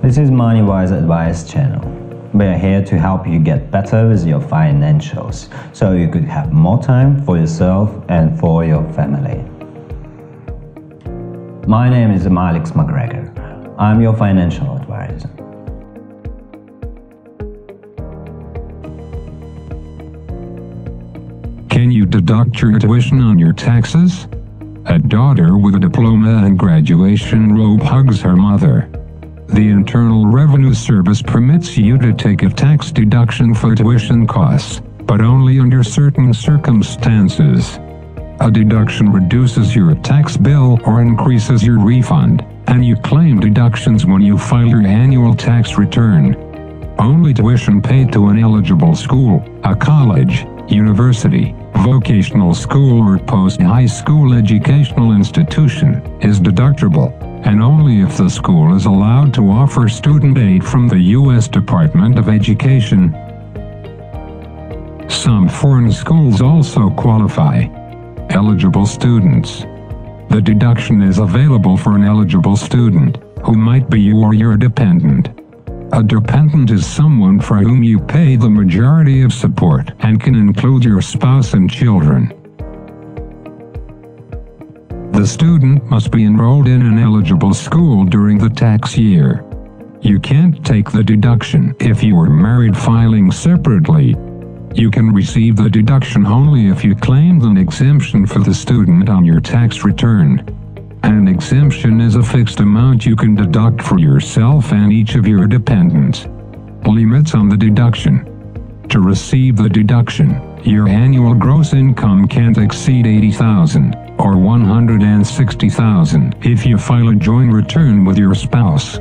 This is MoneyWiseAdvice channel. We are here to help you get better with your financials, so you could have more time for yourself and for your family. My name is Alex McGregor. I'm your financial advisor. Can you deduct your tuition on your taxes? A daughter with a diploma and graduation robe hugs her mother. The Internal Revenue Service permits you to take a tax deduction for tuition costs, but only under certain circumstances. A deduction reduces your tax bill or increases your refund, and you claim deductions when you file your annual tax return. Only tuition paid to an eligible school, a college, university, vocational school or post-high school educational institution, is deductible, and only if the school is allowed to offer student aid from the U.S. Department of Education. Some foreign schools also qualify. Eligible students. The deduction is available for an eligible student, who might be you or your dependent. A dependent is someone for whom you pay the majority of support and can include your spouse and children. The student must be enrolled in an eligible school during the tax year. You can't take the deduction if you are married filing separately. You can receive the deduction only if you claimed an exemption for the student on your tax return. An exemption is a fixed amount you can deduct for yourself and each of your dependents. Limits on the deduction. To receive the deduction, your annual gross income can't exceed $80,000 or $160,000 if you file a joint return with your spouse.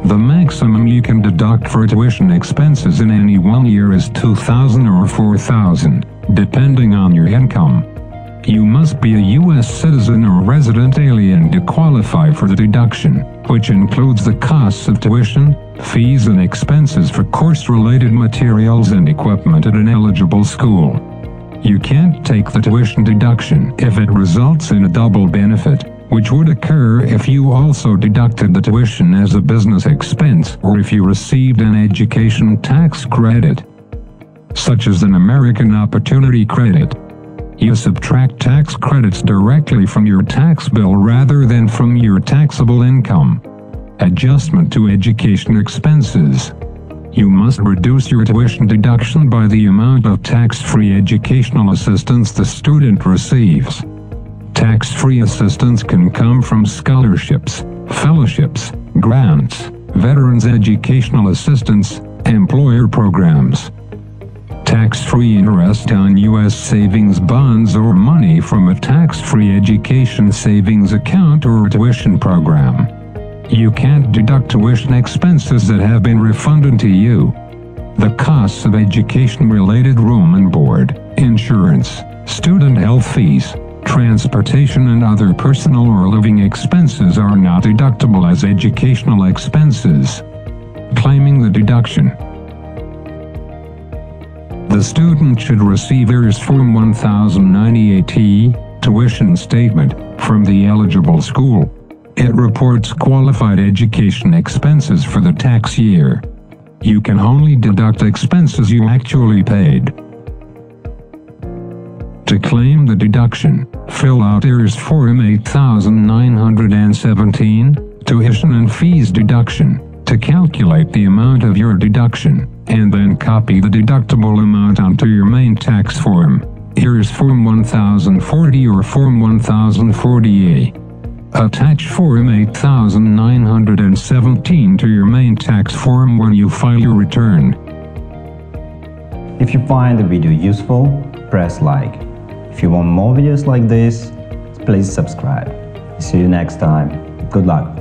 The maximum you can deduct for tuition expenses in any 1 year is $2,000 or $4,000, depending on your income. You must be a U.S. citizen or resident alien to qualify for the deduction, which includes the costs of tuition, fees and expenses for course-related materials and equipment at an eligible school. You can't take the tuition deduction if it results in a double benefit, which would occur if you also deducted the tuition as a business expense or if you received an education tax credit, such as an American Opportunity Credit. You subtract tax credits directly from your tax bill rather than from your taxable income. Adjustment to education expenses. You must reduce your tuition deduction by the amount of tax-free educational assistance the student receives. Tax-free assistance can come from scholarships, fellowships, grants, veterans educational assistance, employer programs. Tax-free interest on U.S. savings bonds or money from a tax-free education savings account or tuition program. You can't deduct tuition expenses that have been refunded to you. The costs of education-related room and board, insurance, student health fees, transportation and other personal or living expenses are not deductible as educational expenses. Claiming the deduction. The student should receive IRS Form 1098-T, tuition statement, from the eligible school. It reports qualified education expenses for the tax year. You can only deduct expenses you actually paid. To claim the deduction, fill out IRS Form 8917, Tuition and Fees Deduction, to calculate the amount of your deduction, and then copy the deductible amount onto your main tax form, IRS Form 1040 or Form 1040A. Attach Form 8917 to your main tax form when you file your return. If you find the video useful, press like. If you want more videos like this, please subscribe. See you next time. Good luck.